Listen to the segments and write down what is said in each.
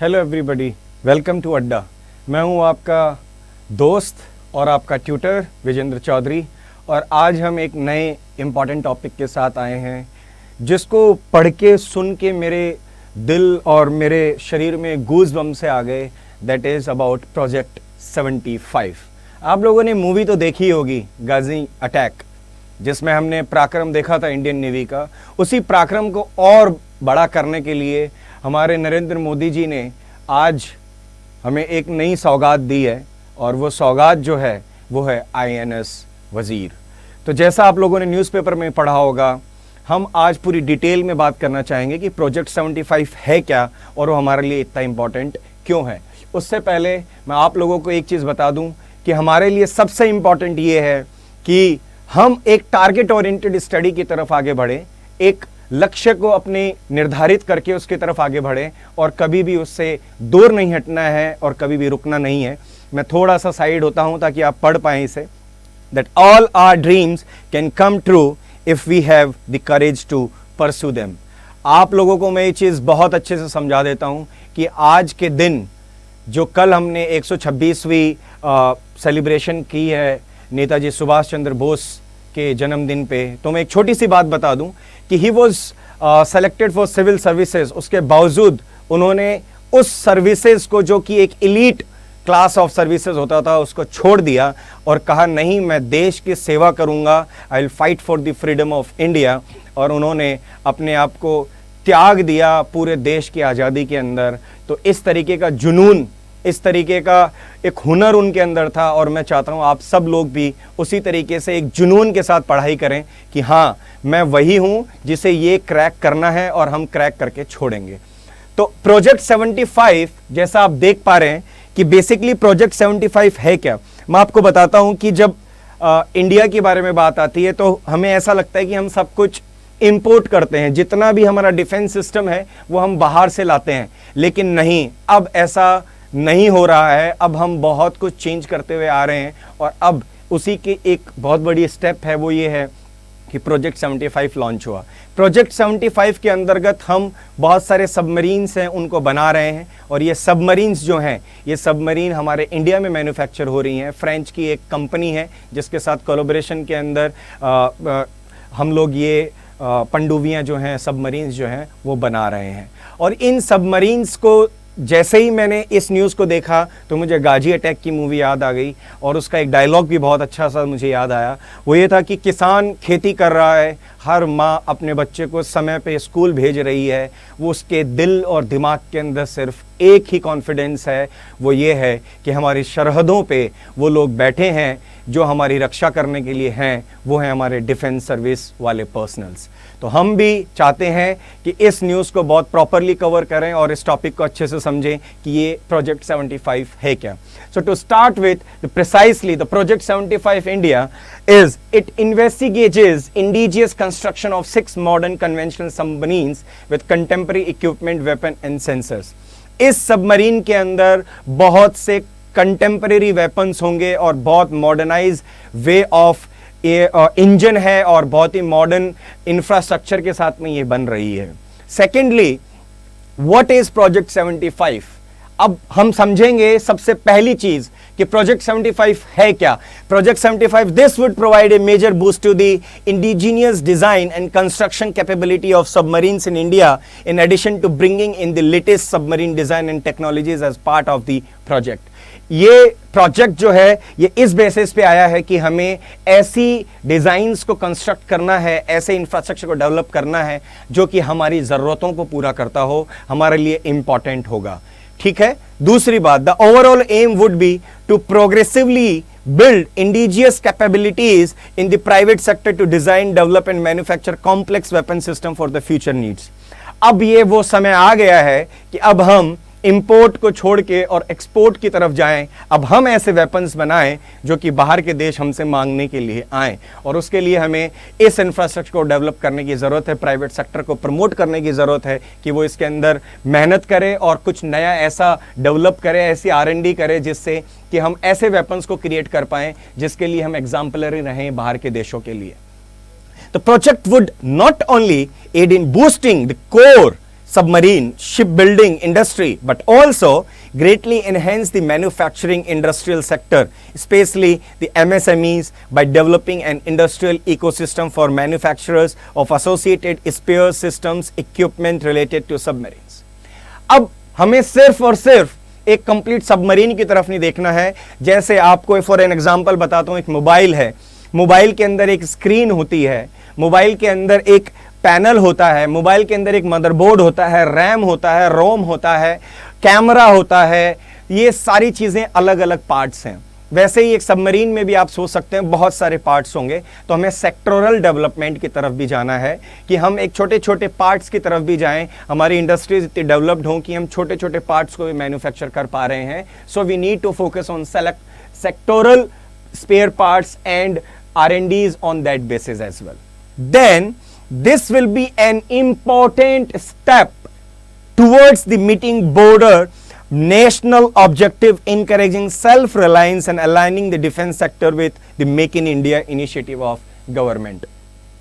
Hello everybody, welcome to अड्डा। मैं हूं आपका दोस्त और आपका ट्यूटर विजेंद्र चौधरी, और आज हम एक नए इम्पॉर्टेंट टॉपिक के साथ आए हैं जिसको पढ़ के सुन के मेरे दिल और मेरे शरीर में गूज बम से आ गए। That is about project 75। आप लोगों ने मूवी तो देखी होगी, गाजी अटैक, जिसमें हमने पराक्रम देखा था इंडियन नेवी का। उसी पराक्रम को और बड़ा करने के लिए हमारे नरेंद्र मोदी जी ने आज हमें एक नई सौगात दी है, और वो सौगात जो है वो है INS वज़ीर। तो जैसा आप लोगों ने न्यूज़पेपर में पढ़ा होगा, हम आज पूरी डिटेल में बात करना चाहेंगे कि प्रोजेक्ट 75 है क्या और वो हमारे लिए इतना इम्पॉर्टेंट क्यों है। उससे पहले मैं आप लोगों को एक चीज़ बता दूं कि हमारे लिए सबसे इम्पॉर्टेंट ये है कि हम एक टारगेट ओरिएंटेड स्टडी की तरफ आगे बढ़े, एक लक्ष्य को अपने निर्धारित करके उसकी तरफ आगे बढ़े, और कभी भी उससे दूर नहीं हटना है और कभी भी रुकना नहीं है। मैं थोड़ा सा साइड होता हूं ताकि आप पढ़ पाएं इसे। That all our dreams can come true if we have the courage to pursue them. आप लोगों को मैं ये चीज़ बहुत अच्छे से समझा देता हूं कि आज के दिन जो कल हमने 126वीं सेलिब्रेशन की है नेताजी सुभाष चंद्र बोस के जन्मदिन पे, तो मैं एक छोटी सी बात बता दूं कि he was selected for civil services. उसके बावजूद उन्होंने उस सर्विसेज को, जो कि एक एलीट क्लास ऑफ सर्विसेज होता था, उसको छोड़ दिया और कहा नहीं, मैं देश की सेवा करूंगा, I will fight for the freedom of India. और उन्होंने अपने आप को त्याग दिया पूरे देश की आज़ादी के अंदर। तो इस तरीके का जुनून, इस तरीके का एक हुनर उनके अंदर था, और मैं चाहता हूं आप सब लोग भी उसी तरीके से एक जुनून के साथ पढ़ाई करें कि हाँ, मैं वही हूं जिसे ये क्रैक करना है और हम क्रैक करके छोड़ेंगे। तो प्रोजेक्ट 75 जैसा आप देख पा रहे हैं कि बेसिकली प्रोजेक्ट 75 है क्या, मैं आपको बताता हूं कि जब इंडिया के बारे में बात आती है तो हमें ऐसा लगता है कि हम सब कुछ इंपोर्ट करते हैं, जितना भी हमारा डिफेंस सिस्टम है वो हम बाहर से लाते हैं। लेकिन नहीं, अब ऐसा नहीं हो रहा है। अब हम बहुत कुछ चेंज करते हुए आ रहे हैं, और अब उसी की एक बहुत बड़ी स्टेप है, वो ये है कि प्रोजेक्ट 75 लॉन्च हुआ। प्रोजेक्ट 75 के अंतर्गत हम बहुत सारे सबमरीन्स हैं उनको बना रहे हैं, और ये सबमरीन्स जो हैं, ये सबमरीन हमारे इंडिया में मैन्युफैक्चर हो रही हैं। फ्रेंच की एक कंपनी है जिसके साथ कोलैबोरेशन के अंदर हम लोग ये पनडुब्बियाँ जो हैं, सबमरीन्स जो हैं, वो बना रहे हैं। और इन सबमरीन्स को जैसे ही मैंने इस न्यूज़ को देखा तो मुझे गाजी अटैक की मूवी याद आ गई, और उसका एक डायलॉग भी बहुत अच्छा सा मुझे याद आया। वो ये था कि किसान खेती कर रहा है, हर माँ अपने बच्चे को समय पे स्कूल भेज रही है, वो उसके दिल और दिमाग के अंदर सिर्फ एक ही कॉन्फिडेंस है, वो ये है कि हमारी सरहदों पे वो लोग बैठे हैं जो हमारी रक्षा करने के लिए हैं, वो हैं हमारे डिफेंस सर्विस वाले पर्सनल्स। तो हम भी चाहते हैं कि इस न्यूज़ को बहुत प्रॉपरली कवर करें और इस टॉपिक को अच्छे से समझें कि ये प्रोजेक्ट 75 है क्या। So to start with precisely the project 75 India is it investigates indigenous construction of 6 modern conventional submarines with contemporary equipment, weapon and sensors। इस सबमरीन के अंदर बहुत से कंटेम्परेरी वेपन्स होंगे और बहुत मॉडर्नाइज वे ऑफ इंजन है, और बहुत ही मॉडर्न इंफ्रास्ट्रक्चर के साथ में ये बन रही है। Secondly, what is project 75? अब हम समझेंगे सबसे पहली चीज कि प्रोजेक्ट 75 है क्या। Project 75, this would provide a major boost to the indigenous design and construction capability of submarines in India, in addition to bringing in the latest submarine design and technologies as part of the project. ये project जो है ये इस basis पे आया है कि हमें ऐसी डिजाइन्स को कंस्ट्रक्ट करना है, ऐसे इंफ्रास्ट्रक्चर को डेवलप करना है जो कि हमारी ज़रूरतों को पूरा करता हो, हमारे लिए इंपॉर्टेंट होगा। ठीक है। दूसरी बात, the overall aim would be to progressively build indigenous capabilities in the private sector to design, develop and manufacture complex weapon system for the future needs। अब ये वो समय आ गया है कि अब हम इंपोर्ट को छोड़ के और एक्सपोर्ट की तरफ जाएं। अब हम ऐसे वेपन्स बनाएं जो कि बाहर के देश हमसे मांगने के लिए आएँ, और उसके लिए हमें इस इंफ्रास्ट्रक्चर को डेवलप करने की ज़रूरत है। प्राइवेट सेक्टर को प्रमोट करने की ज़रूरत है कि वो इसके अंदर मेहनत करे और कुछ नया ऐसा डेवलप करे, ऐसी R&D करे जिससे कि हम ऐसे वेपन्स को क्रिएट कर पाएँ जिसके लिए हम एग्जाम्पलरी रहें बाहर के देशों के लिए। The project would not only aid in boosting the core submarine shipbuilding industry, but also greatly enhance the manufacturing industrial sector, especially the MSMEs, by developing an industrial ecosystem for manufacturers of associated spare systems equipment related to submarines. अब हमें सिर्फ और सिर्फ एक complete submarine की तरफ नहीं देखना है। जैसे आपको फॉर एन एग्जांपल बताता हूं, एक मोबाइल है, मोबाइल के अंदर एक स्क्रीन होती है, मोबाइल के अंदर एक पैनल होता है, मोबाइल के अंदर एक मदरबोर्ड होता है, रैम होता है, रोम होता है, कैमरा होता है, ये सारी चीजें अलग अलग पार्ट्स हैं। वैसे ही एक सबमरीन में भी आप सोच सकते हैं बहुत सारे पार्ट्स होंगे। तो हमें सेक्टोरल डेवलपमेंट की तरफ भी जाना है कि हम एक छोटे छोटे पार्ट्स की तरफ भी जाएं। हमारी इंडस्ट्रीज इतनी डेवलप्ड हों कि हम छोटे छोटे पार्ट्स को भी मैन्युफैक्चर कर पा रहे हैं। So we need to focus on sectoral spare parts and R&Ds on that basis as well. Then this will be an important step towards the meeting broader national objective, encouraging self-reliance and aligning the defense sector with the Make in India initiative of government.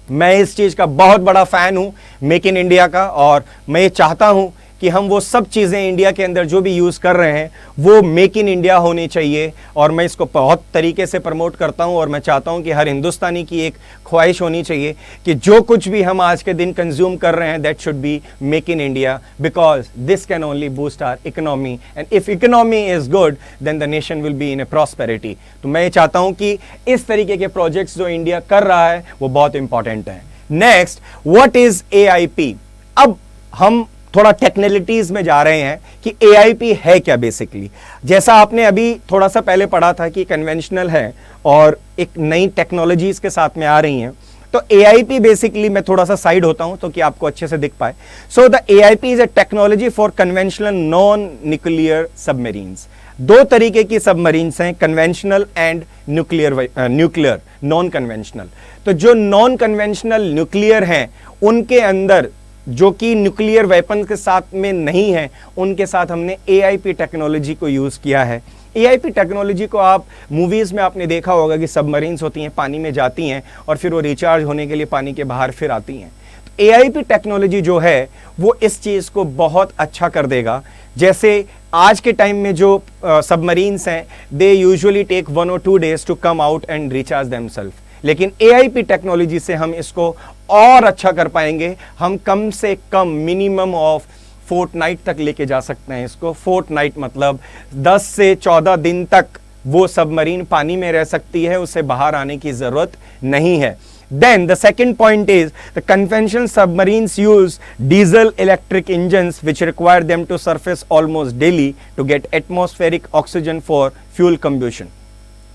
मैं इस चीज का बहुत बड़ा fan हूं, make in India का, और मैं चाहता हूं कि हम वो सब चीज़ें इंडिया के अंदर जो भी यूज़ कर रहे हैं वो मेक इन इंडिया होनी चाहिए। और मैं इसको बहुत तरीके से प्रमोट करता हूं और मैं चाहता हूं कि हर हिंदुस्तानी की एक ख्वाहिश होनी चाहिए कि जो कुछ भी हम आज के दिन कंज्यूम कर रहे हैं that should be make in India, because this can only boost our economy, and if economy is good then the nation will be in a prosperity. तो मैं ये चाहता हूं कि इस तरीके के प्रोजेक्ट्स जो इंडिया कर रहा है वो बहुत इंपॉर्टेंट है। Next, what is AIP? अब हम थोड़ा टेक्निकलिटीज में जा रहे हैं कि AIP है क्या बेसिकली। जैसा आपने अभी थोड़ा सा पहले पढ़ा था कि कन्वेंशनल है और एक नई टेक्नोलॉजीज के साथ में आ रही हैं, तो AIP बेसिकली, मैं थोड़ा सा साइड होता हूं तो कि आपको अच्छे से दिख पाए। So the AIP is a technology for conventional non nuclear submarines. दो तरीके की सबमरीन्स हैं, conventional and nuclear non conventional. तो जो नॉन कन्वेंशनल न्यूक्लियर हैं उनके अंदर जो कि न्यूक्लियर वेपन के साथ में नहीं है, उनके साथ हमने AIP टेक्नोलॉजी को यूज किया है। AIP टेक्नोलॉजी को आप मूवीज में आपने देखा होगा कि सबमरीन्स होती हैं, पानी में जाती हैं और फिर वो रिचार्ज होने के लिए पानी के बाहर फिर आती हैं। तो AIP टेक्नोलॉजी जो है वो इस चीज को बहुत अच्छा कर देगा। जैसे आज के टाइम में जो सबमरीन्स हैं they usually take 1 or 2 days to come out and recharge themselves, लेकिन AIP टेक्नोलॉजी से हम इसको और अच्छा कर पाएंगे। हम कम से कम मिनिमम ऑफ फोर्टनाइट तक लेके जा सकते हैं इसको। फोर्टनाइट मतलब 10 से 14 दिन तक वो सबमरीन पानी में रह सकती है, उसे बाहर आने की जरूरत नहीं है। Then the second point is the conventional submarines use diesel electric engines which require them to surface almost daily to get atmospheric oxygen for fuel combustion.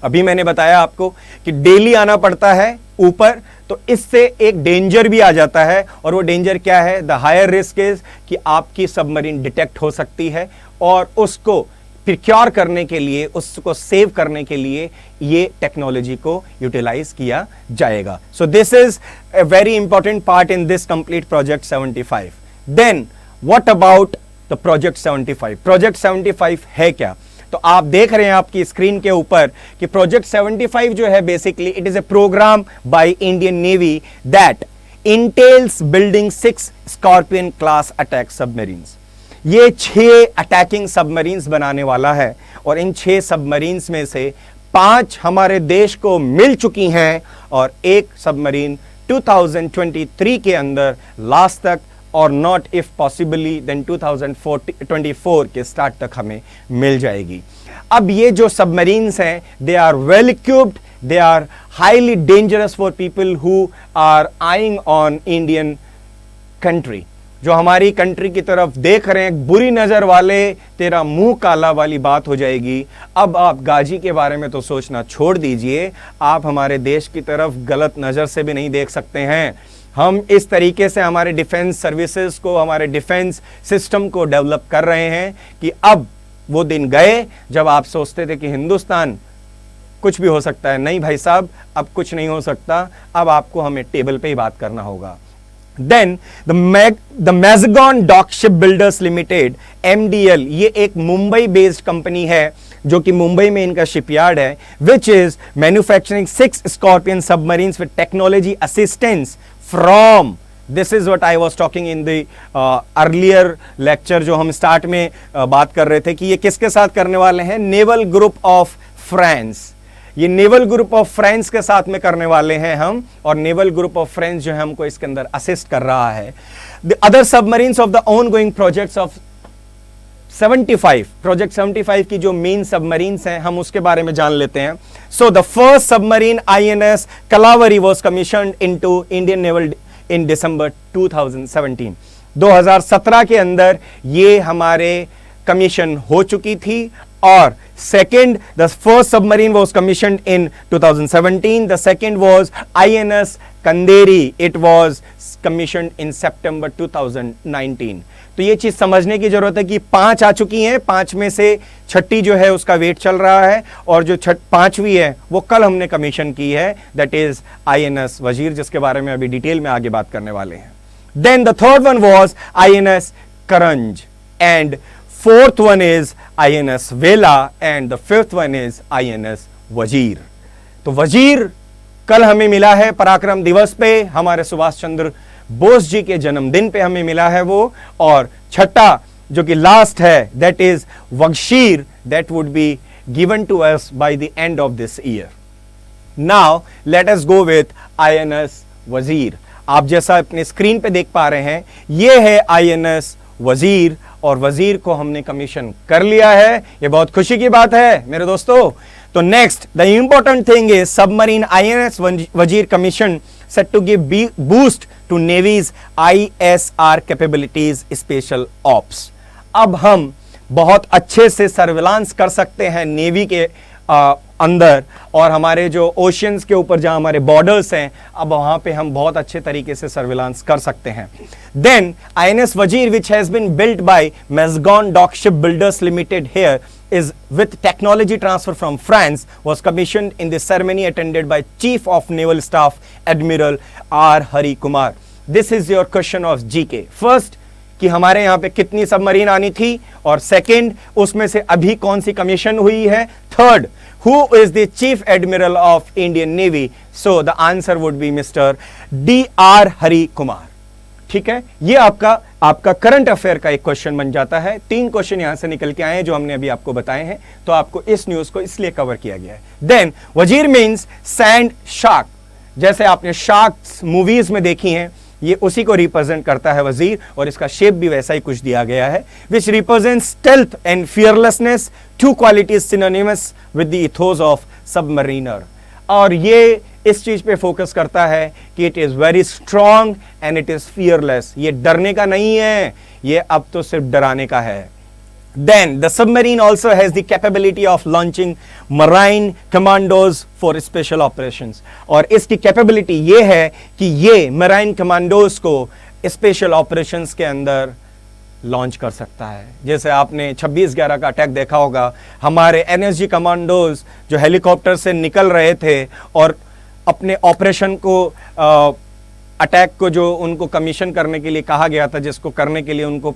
अभी मैंने बताया आपको कि डेली आना पड़ता है ऊपर, तो इससे एक डेंजर भी आ जाता है। और वो डेंजर क्या है? द हायर रिस्क इज कि आपकी सबमरीन डिटेक्ट हो सकती है और उसको प्रिक्योर करने के लिए, उसको सेव करने के लिए ये टेक्नोलॉजी को यूटिलाइज किया जाएगा। So this is a very important part in this complete project 75। Then what about the project 75? Project 75 है क्या? तो आप देख रहे हैं आपकी स्क्रीन के ऊपर कि प्रोजेक्ट 75 जो है basically it is a programme by Indian Navy that entails building 6 Scorpion class attack submarines. ये 6 अटैकिंग सबमरीन्स बनाने वाला है और इन 6 सबमरीन्स में से 5 हमारे देश को मिल चुकी हैं और एक सबमरीन 2023 के अंदर लास्ट तक, और नॉट इफ पॉसिबली देन 2024 के स्टार्ट तक हमें मिल जाएगी। अब ये जो सबमरीन्स हैं they are well equipped, they are highly dangerous for people who are eyeing on Indian country. जो हमारी कंट्री की तरफ देख रहे हैं, बुरी नजर वाले तेरा मुंह काला वाली बात हो जाएगी। अब आप गाजी के बारे में तो सोचना छोड़ दीजिए, आप हमारे देश की तरफ गलत नजर से भी नहीं देख सकते हैं। हम इस तरीके से हमारे डिफेंस सर्विसेज को, हमारे डिफेंस सिस्टम को डेवलप कर रहे हैं कि अब वो दिन गए जब आप सोचते थे कि हिंदुस्तान कुछ भी हो सकता है। नहीं भाई साहब, अब कुछ नहीं हो सकता, अब आपको हमें टेबल पे ही बात करना होगा। Then the Mazagon dock ship builders limited MDL, ये एक मुंबई बेस्ड कंपनी है जो कि मुंबई में इनका शिपयार्ड है, which is manufacturing 6 scorpion submarines with technology assistance from this is what I was talking in the earlier lecture, जो हम स्टार्ट में बात कर रहे थे कि ये किसके साथ करने वाले हैं, नेवल ग्रुप ऑफ फ्रांस। ये नेवल ग्रुप ऑफ फ्रांस के साथ में करने वाले हैं हम, और नेवल ग्रुप ऑफ फ्रांस जो है हमको इसके अंदर असिस्ट कर रहा है। The other submarines of the on going projects of 75, project 75 की जो मेन सबमरीन्स हैं हम उसके बारे में जान लेते हैं। So the first submarine INS Kalvari was commissioned into Indian naval in December 2017। 2017 के अंदर ये हमारे कमीशन हो चुकी थी। और second, the first submarine was commissioned in 2017. The second was INS Kanderi. It was commissioned in September 2019. तो ये चीज समझने की जरूरत है कि 5 आ चुकी हैं, 5 में से छठी जो है उसका वेट चल रहा है, और जो 5वीं है वो कल हमने कमीशन की है, दैट इज INS वजीर, जिसके बारे में अभी डिटेल में आगे बात करने वाले हैं। Then the third one was INS Karanj, and fourth one is INS Vela, and the fifth one is INS वजीर। तो वजीर कल हमें मिला है पराक्रम दिवस पे, हमारे सुभाष चंद्र बोस जी के जन्मदिन पे हमें मिला है वो। और छठा जो कि लास्ट है, that is Vagsheer, that would be given to us by the end of this year. Now let us go with INS Vagir. आप जैसा अपने स्क्रीन पे देख पा रहे हैं, ये है INS वजीर, और वजीर को हमने कमीशन कर लिया है। ये बहुत खुशी की बात है मेरे दोस्तों। तो next the important thing is submarine INS वजीर commission set to give boost to Navy's ISR capabilities special ops। अब हम बहुत अच्छे से सर्विलांस कर सकते हैं नेवी के अंदर, और हमारे जो ओशियंस के ऊपर जहां हमारे बॉर्डर्स हैं, अब वहां पे हम बहुत अच्छे तरीके से सर्विलांस कर सकते हैं। Then INS Vagir which has been built by Mazagon dock ship builders limited here is with technology transfer from France, was commissioned in the ceremony attended by Chief of Naval Staff Admiral R. Hari Kumar। This is your question of GK। First, कि हमारे यहाँ पे कितनी submarine आनी थी, और second, उसमें से अभी कौन सी कमीशन हुई है। Third, who is the Chief Admiral of Indian Navy? So the answer would be Mr. D.R. Hari Kumar। ठीक है, ये आपका करंट अफेयर का एक क्वेश्चन बन जाता है। 3 क्वेश्चन यहां से निकल के आए हैं जो हमने अभी आपको बताए हैं, तो आपको इस न्यूज को इसलिए कवर किया गया है। देन वजीर मीन्स सैंड शार्क, जैसे आपने शार्क्स मूवीज में देखी हैं, ये उसी को रिप्रेजेंट करता है वजीर, और इसका शेप भी वैसा ही कुछ दिया गया है, विच represents stealth and fearlessness, 2 qualities synonymous with the ethos of submariner. और ये इस चीज पे फोकस करता है कि it is very strong and it is fearless. ये डरने का नहीं है, ये अब तो सिर्फ डराने का है। Then the submarine also has the capability of launching marine commandos for special operations। और इसकी कैपेबिलिटी ये है कि ये marine commandos को स्पेशल ऑपरेशंस के अंदर लॉन्च कर सकता है। जैसे आपने 26/11 का अटैक देखा होगा, हमारे NSG कमांडोज जो हेलीकॉप्टर से निकल रहे थे और अपने ऑपरेशन को अटैक को जो उनको कमीशन करने के लिए कहा गया था, जिसको करने के लिए उनको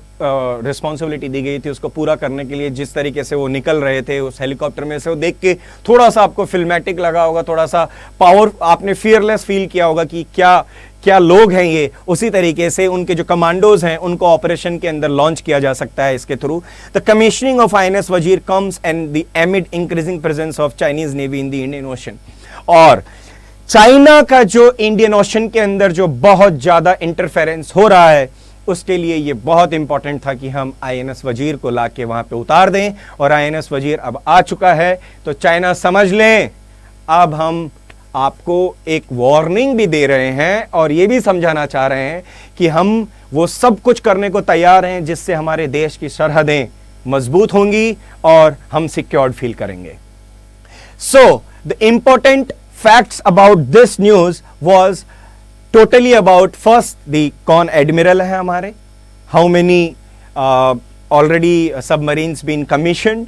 रिस्पॉन्सिबिलिटी दी गई थी, उसको पूरा करने के लिए जिस तरीके से वो निकल रहे थे उस हेलीकॉप्टर में से, वो देख के थोड़ा सा आपको फिल्मेटिक लगा होगा, थोड़ा सा पावर, आपने फियरलेस फील किया होगा कि क्या लोग हैं ये। उसी तरीके से उनके जो कमांडोज हैं उनको ऑपरेशन के अंदर लॉन्च किया जा सकता है इसके through. The commissioning of INS वजीर comes and the एमिड increasing presence of Chinese navy in the Indian ocean. और चाइना का जो इंडियन ओशन के अंदर जो बहुत ज्यादा इंटरफेरेंस हो रहा है, उसके लिए ये बहुत इंपॉर्टेंट था कि हम INS वजीर को लाके वहां पे उतार दें। और INS वजीर अब आ चुका है, तो चाइना समझ लें, अब हम आपको एक वार्निंग भी दे रहे हैं और ये भी समझाना चाह रहे हैं कि हम वो सब कुछ करने को तैयार हैं जिससे हमारे देश की सरहदें मजबूत होंगी और हम सिक्योर्ड फील करेंगे। So the important facts about this news was totally about first the कौन एडमिरल है हमारे, how many already submarines been commissioned,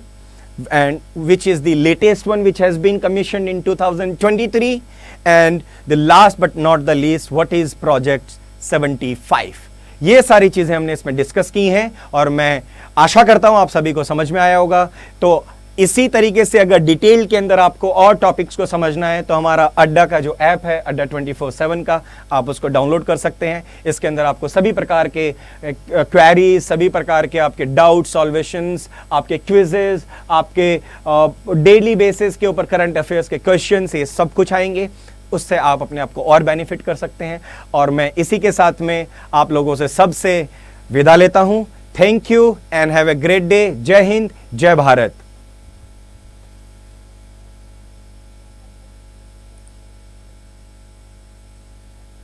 and which is the latest one which has been commissioned in 2023, and the last but not the least what is project 75। ये सारी चीजें हमने इसमें discuss की हैं और मैं आशा करता हूं आप सभी को समझ में आया होगा। तो इसी तरीके से अगर डिटेल के अंदर आपको और टॉपिक्स को समझना है तो हमारा अड्डा का जो ऐप है अड्डा 24/7 का, आप उसको डाउनलोड कर सकते हैं। इसके अंदर आपको सभी प्रकार के क्वेरीज, सभी प्रकार के आपके डाउट सॉल्वेशंस, आपके क्विजेज, आपके डेली बेसिस के ऊपर करंट अफेयर्स के क्वेश्चंस, ये सब कुछ आएंगे। उससे आप अपने आप को और बेनिफिट कर सकते हैं। और मैं इसी के साथ में आप लोगों से सबसे विदा लेता हूं। Thank you and have a great day. जय हिंद, जय भारत।